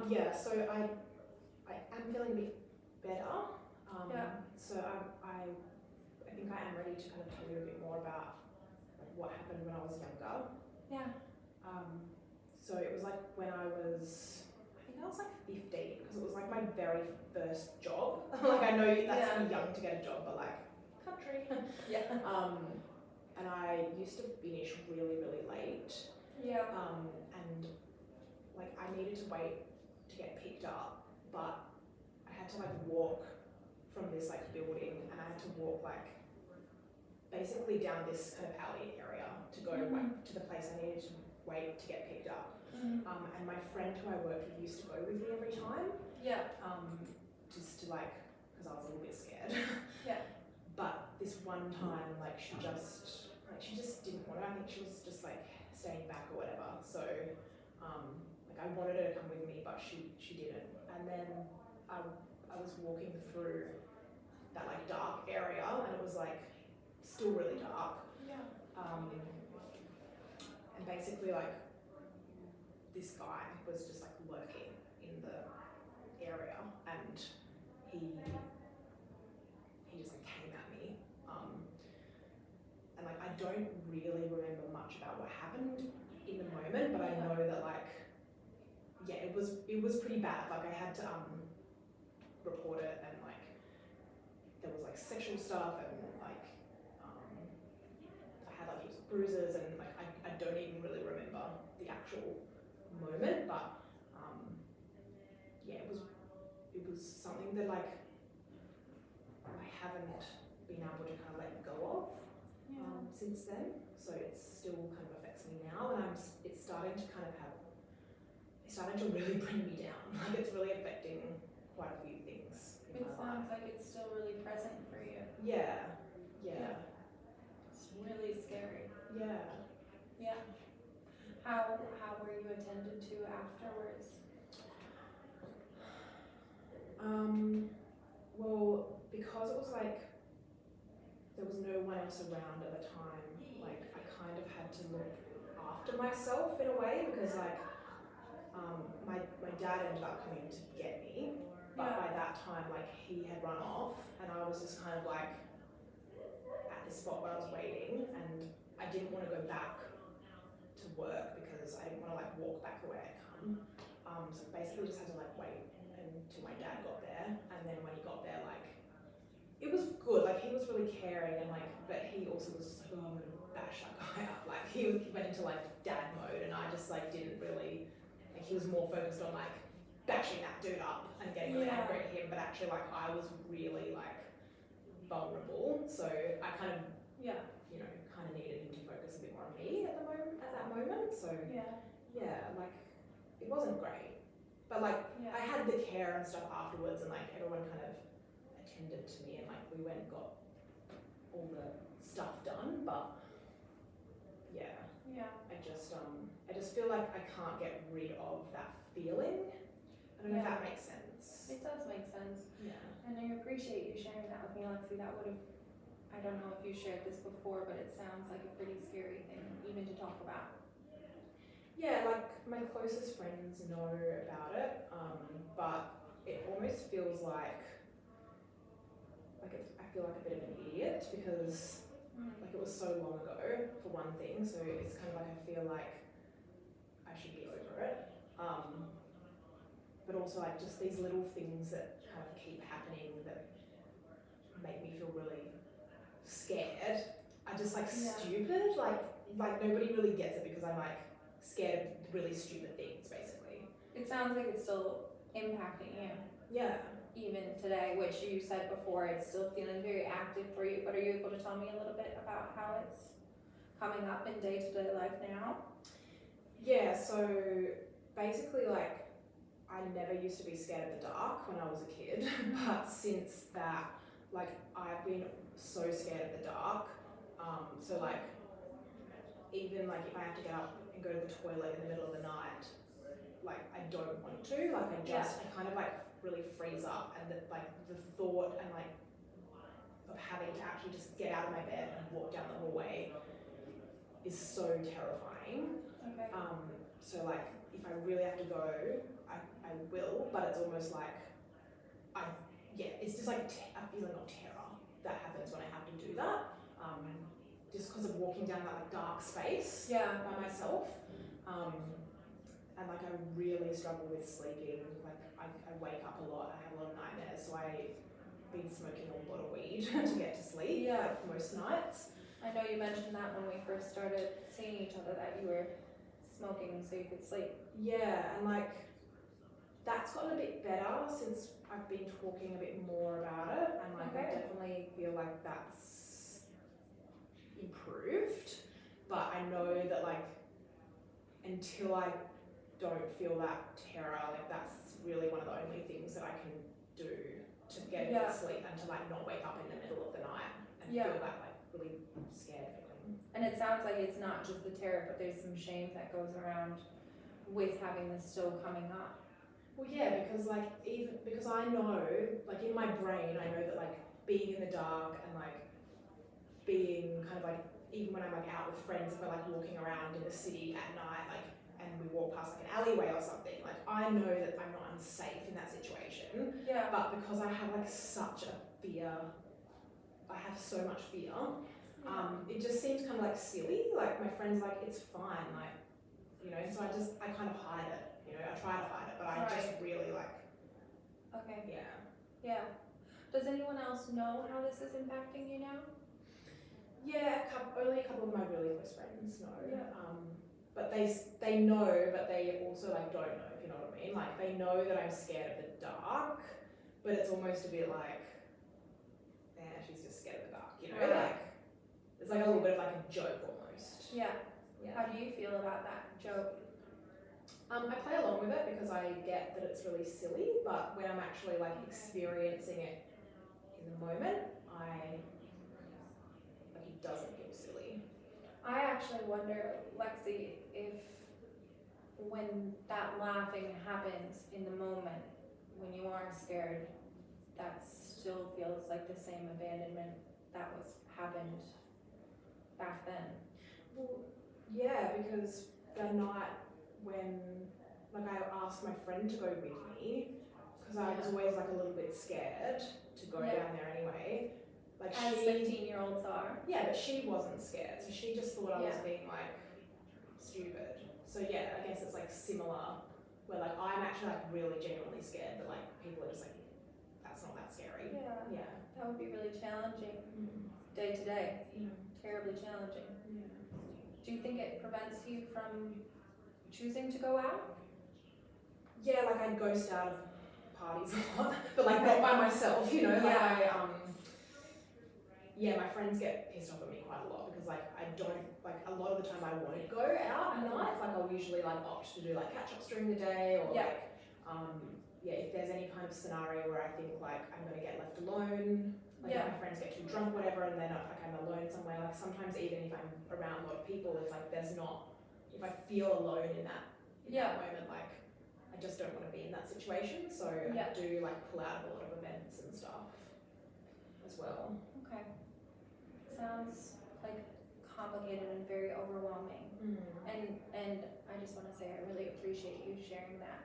Yeah, so I am feeling a bit better. So I think I am ready to kind of tell you a bit more about like what happened when I was younger. Yeah. So it was like when I think I was like 15, because it was like my very first job. Like I know that's pretty young to get a job, but like country. Yeah. And I used to finish really, really late. Yeah. And like I needed to wait to get picked up, but I had to like walk from this like building, and I had to walk like basically down this kind of alley area to go like to the place I needed to wait to get picked up. And my friend who I worked with used to go with me every time. Yeah. Just to like, because I was a little bit scared. Yeah. But this one time, like she just didn't want to. I think she was just like staying back or whatever. So like I wanted her to come with me, but she didn't. And then I was walking through that like dark area, and it was like still really dark. Yeah. And basically like this guy was just like lurking in the area, and he just like came at me. And like I don't really remember much about what happened in the moment, but I know that like yeah, it was pretty bad. Like I had to report it, and like there was like sexual stuff, and like I had like heaps of bruises, and like I don't even really remember the actual moment, but yeah, it was something that like I haven't been able to kind of let go of since then. So it still kind of affects me now, and it's starting to really bring me down. Like it's really affecting quite a few things. It sounds like it's still really present for you. Yeah. It's really scary. Yeah. Yeah. How were you attended to afterwards? Well, because it was like there was no one else around at the time, like I kind of had to look after myself in a way, because like my dad ended up coming to get me, but by that time like he had run off, and I was just kind of like at the spot where I was waiting, and I didn't want to go back to work because I didn't want to like walk back the way I'd come. So basically just had to like wait until my dad got there, and then when he got there, like it was good, like he was really caring, and like, but he also was just like, oh, I'm gonna bash that guy up. Like he went into like dad mode, and I just like didn't really, like he was more focused on like bashing that dude up and getting really angry at him, but actually like I was really like vulnerable, so I kind of kind of needed him to focus a bit more on me at that moment. So like it wasn't great, but like I had the care and stuff afterwards, and like everyone kind of attended to me, and like we went and got all the stuff done. But I just feel like I can't get rid of that feeling. I don't know if that makes sense. It does make sense. Yeah. And I appreciate you sharing that with me, Lexi. That would have, I don't know if you shared this before, but it sounds like a pretty scary thing even to talk about. Yeah, like my closest friends know about it, but it almost feels like I feel like a bit of an idiot, because like it was so long ago for one thing, so it's kind of like I feel like I should be over it. But also like just these little things that kind of keep happening that make me feel really scared are just like stupid. Like nobody really gets it, because I'm like scared of really stupid things basically. It sounds like it's still impacting you. Yeah. Even today, which you said before, it's still feeling very active for you, but are you able to tell me a little bit about how it's coming up in day-to-day life now? Yeah, so basically like I never used to be scared of the dark when I was a kid, but since that, like I've been so scared of the dark. So like even like if I have to get up and go to the toilet in the middle of the night, like I don't want to, like I kind of like really freeze up, and the thought and like of having to actually just get out of my bed and walk down the hallway is so terrifying. Okay. So like if I really have to go, I will, but it's almost like it's just like a feeling of terror that happens when I have to do that. Just because of walking down that like dark space Yeah. by myself. And like I really struggle with sleeping. Like I wake up a lot. I have a lot of nightmares. So I've been smoking a lot of weed to get to sleep. Yeah. Like most nights. I know you mentioned that when we first started seeing each other that you were smoking so you could sleep. Yeah, and like that's gotten a bit better since I've been talking a bit more about it, and like I Okay. definitely feel like that's improved. But I know that like until I don't feel that terror, like that's really one of the only things that I can do to get a Yeah. good sleep and to like not wake up in the middle of the night and Yeah. feel that like really scared feeling. And it sounds like it's not just the terror, but there's some shame that goes around with having this still coming up. Well, yeah, because like because I know, like in my brain, I know that like being in the dark and like being kind of like even when I'm like out with friends, if we're like walking around in the city at night, like and we walk past like an alleyway or something, like I know that I'm not unsafe in that situation. Yeah. But because I have like such a fear, I have so much fear. It just seems kind of like silly. Like my friends like it's fine, like you know. So I kind of hide it. You know, I try to hide it, but I just really like Okay. yeah. Yeah. Does anyone else know how this is impacting you now? Yeah, only a couple of my really close friends know. Yeah. But they know, but they also like don't know. If you know what I mean? Like they know that I'm scared of the dark, but it's almost a bit like, she's just scared of the dark. You know, Right. like it's like a little bit of like a joke almost. Yeah. Yeah. How do you feel about that joke? I play along with it because I get that it's really silly, but when I'm actually like experiencing it in the moment, it doesn't feel silly. I actually wonder, Lexi, if when that laughing happens in the moment, when you are scared, that still feels like the same abandonment that was happened back then. Well, yeah, because the night when like I asked my friend to go with me, because I was always like a little bit scared to go Yeah. down there anyway. Like As 15-year-olds are. yeah, but she wasn't scared, so she just thought I was Yeah. being like stupid. So yeah, I guess it's like similar, where like I'm actually like really genuinely scared, but like people are just like, that's not that scary. Yeah. Yeah. That would be really challenging day to day. Terribly challenging. Yeah. Do you think it prevents you from choosing to go out? Yeah, like I ghost out of parties a lot, but like not by myself, you know. Like Yeah. my friends get pissed off at me quite a lot because like I don't like a lot of the time I won't go out at night. Like I'll usually like opt to do like catch-ups during the day or Yeah. like if there's any kind of scenario where I think like I'm gonna get left alone, like Yeah. if my friends get too drunk, whatever, and then like I'm alone somewhere. Like sometimes even if I'm around a lot of people, if I feel alone in that moment, like I just don't want to be in that situation. So Yeah. I do like pull out of a lot of events and stuff as well. Okay. Sounds like complicated and very overwhelming. And I just want to say I really appreciate you sharing that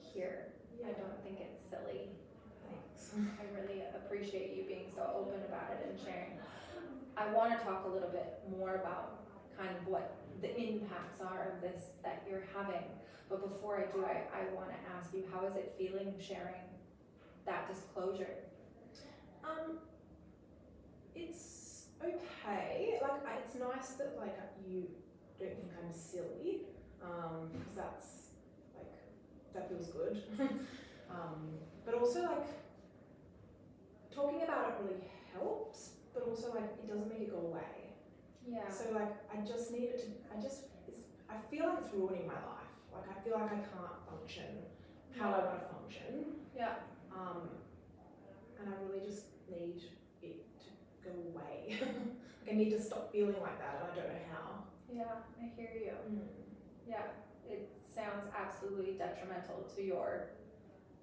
here. Yeah. I don't think it's silly. Thanks. I really appreciate you being so open about it and sharing. I want to talk a little bit more about kind of what the impacts are of this that you're having. But before I do, I want to ask you, how is it feeling sharing that disclosure? It's okay. Like it's nice that like you don't think I'm silly, because that feels good. But also like talking about it really helps, but also like it doesn't make it go away. Yeah. So like I just need it to. I feel like it's ruining my life. Like I feel like I can't function how I want to function. Yeah. And I really just need it to go away. Like I need to stop feeling like that, and I don't know how. Yeah, I hear you. Yeah, it sounds absolutely detrimental to your,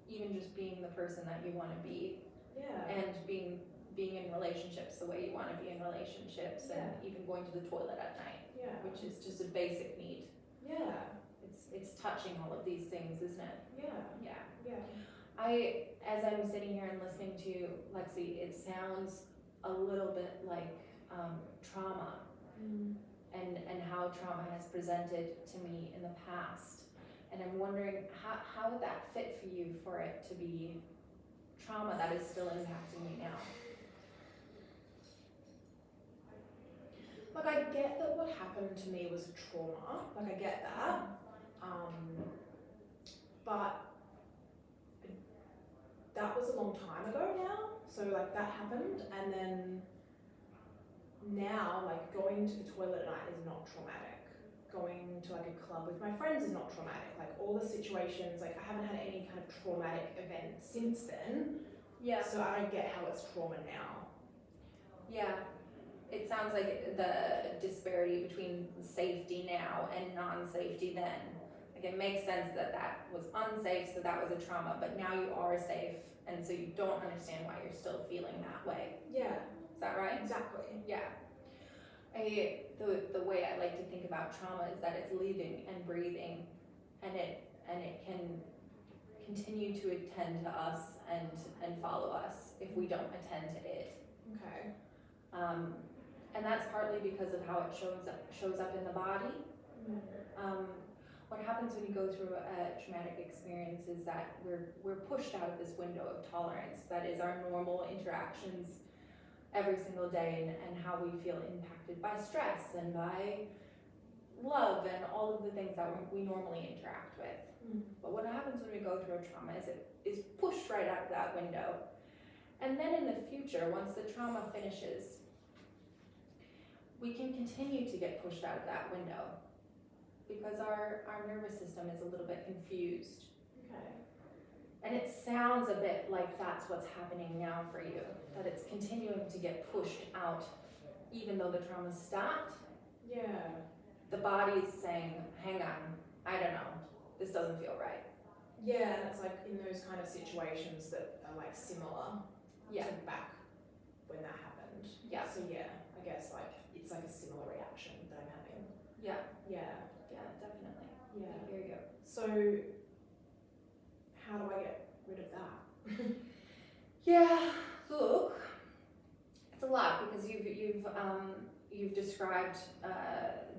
even just being the person that you want to be, Yeah. and being in relationships the way you want to be in relationships, and even going to the toilet at night, Yeah. which is just a basic need. Yeah. It's touching all of these things, isn't it? Yeah. Yeah. Yeah. As I'm sitting here and listening to you, Lexi, it sounds a little bit like trauma and how trauma has presented to me in the past. And I'm wondering, how would that fit for you for it to be trauma that is still impacting you now? Like, I get that what happened to me was a trauma. Like, I get that. But that was a long time ago now. So, like, that happened. And then now, like, going to the toilet at night is not traumatic. Going to, like, a club with my friends is not traumatic. Like, all the situations, like, I haven't had any kind of traumatic event since then. Yeah. So I don't get how it's trauma now. Yeah. It sounds like the disparity between safety now and non-safety then. Like, it makes sense that that was unsafe, so that was a trauma, but now you are safe, and so you don't understand why you're still feeling that way. Yeah. Is that right? Exactly. Yeah. The way I like to think about trauma is that it's living and breathing, and it can continue to attend to us and follow us if we don't attend to it. Okay. And that's partly because of how it shows up in the body. What happens when you go through a traumatic experience is that we're pushed out of this window of tolerance that is our normal interactions every single day, and how we feel impacted by stress and by love and all of the things that we normally interact with. But what happens when we go through a trauma is it is pushed right out of that window. And then in the future, once the trauma finishes, we can continue to get pushed out of that window because our nervous system is a little bit confused. Okay. And it sounds a bit like that's what's happening now for you, that it's continuing to get pushed out even though the trauma's stopped. Yeah. The body's saying, hang on, I don't know, this doesn't feel right. Yeah, and it's like in those kind of situations that are like similar Yeah. to back when that happened. Yeah. So yeah, I guess like it's like a similar reaction that I'm having. Yeah. Yeah. Yeah, definitely. Yeah. I hear you. So how do I get rid of that? Yeah, look, it's a lot because you've described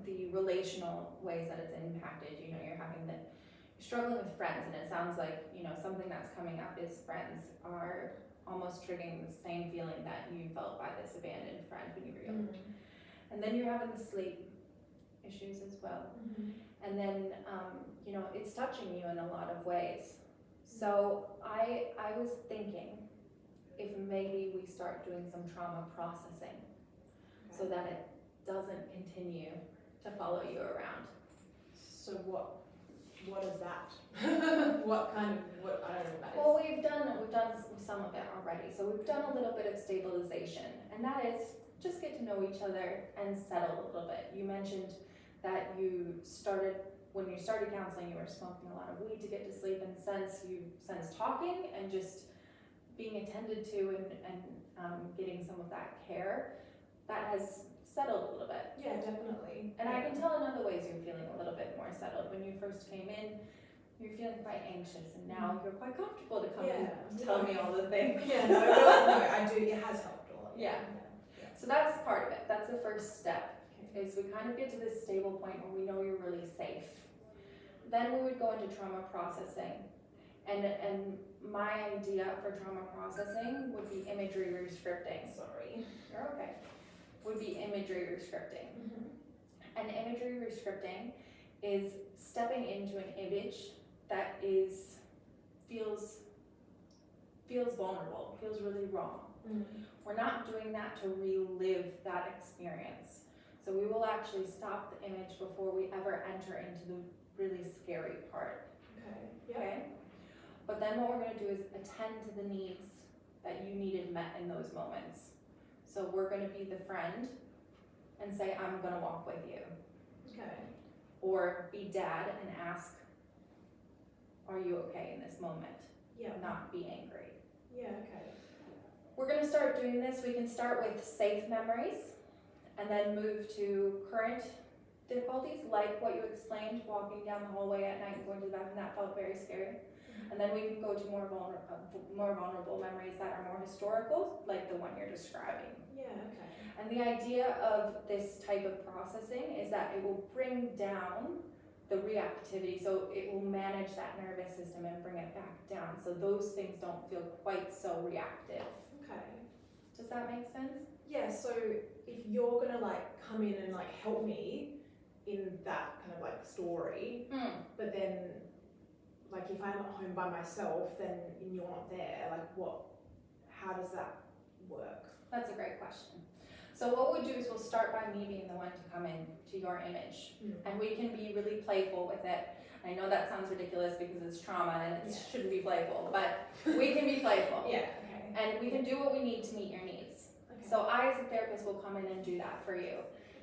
the relational ways that it's impacted. You know, you're struggling with friends, and it sounds like, you know, something that's coming up is friends are almost triggering the same feeling that you felt by this abandoned friend when you were young. And then you're having the sleep issues as well. And then, you know, it's touching you in a lot of ways. So I was thinking if maybe we start doing some trauma processing so that it doesn't continue to follow you around. So what is that? what I don't know what that is. Well, we've done some of it already. So we've done a little bit of stabilization, and that is just get to know each other and settle a little bit. You mentioned that when you started counseling, you were smoking a lot of weed to get to sleep, and since talking and just being attended to and getting some of that care, that has settled a little bit. Yeah, definitely. And I can tell in other ways you're feeling a little bit more settled. When you first came in, you're feeling quite anxious, and now you're quite comfortable to come and tell me all the things. Yeah, no, I do. It has helped a lot. Yeah. So that's part of it. That's the first step. Is we kind of get to this stable point where we know you're really safe. Then we would go into trauma processing. And my idea for trauma processing would be imagery rescripting. Sorry. You're okay. Would be imagery rescripting. And imagery rescripting is stepping into an image that feels vulnerable, feels really wrong. We're not doing that to relive that experience. So we will actually stop the image before we ever enter into the really scary part. Okay? But then what we're going to do is attend to the needs that you needed met in those moments. So we're going to be the friend and say, I'm going to walk with you. Okay. Or be dad and ask, are you okay in this moment? Yeah. Not be angry. Yeah, okay. We're going to start doing this. We can start with safe memories and then move to current difficulties, like what you explained, walking down the hallway at night and going to the bathroom, that felt very scary. And then we can go to more vulnerable memories that are more historical, like the one you're describing. Yeah, okay. And the idea of this type of processing is that it will bring down the reactivity, so it will manage that nervous system and bring it back down, so those things don't feel quite so reactive. Okay. Does that make sense? Yeah, so if you're gonna like come in and like help me in that kind of like story, but then like if I'm at home by myself then and you're not there, like how does that work? That's a great question. So what we'll do is we'll start by me being the one to come in to your image, and we can be really playful with it. I know that sounds ridiculous because it's trauma and it shouldn't be playful, but we can be playful. Yeah, okay. And we can do what we need to meet your needs. Okay. So I, as a therapist, will come in and do that for you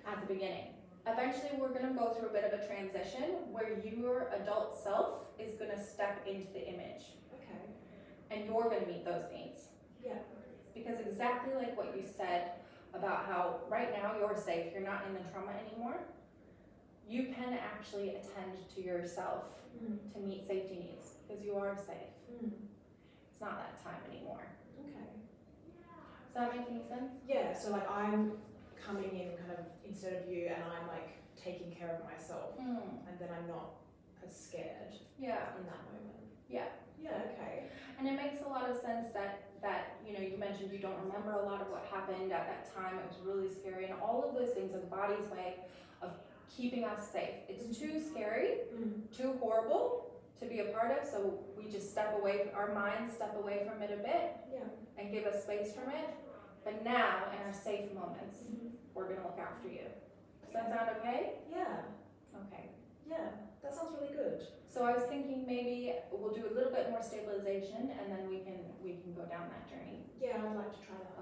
at the beginning. Eventually, we're going to go through a bit of a transition where your adult self is going to step into the image. Okay. And you're going to meet those needs. Yeah. Because exactly like what you said about how right now you're safe, you're not in the trauma anymore, you can actually attend to yourself to meet safety needs because you are safe. It's not that time anymore. Okay. Does that make any sense? Yeah, so like I'm coming in kind of instead of you and I'm like taking care of myself and then I'm not as scared Yeah. in that moment. Yeah. Yeah, okay. And it makes a lot of sense that you know, you mentioned you don't remember a lot of what happened at that time. It was really scary, and all of those things are the body's way of keeping us safe. It's too scary, too horrible to be a part of, so we just step away, our minds step away from it a bit and give us space from it. But now, in our safe moments, we're gonna look after you. Does that sound okay? Yeah. Okay. Yeah, that sounds really good. So I was thinking maybe we'll do a little bit more stabilization and then we can go down that journey. Yeah, I'd like to try that.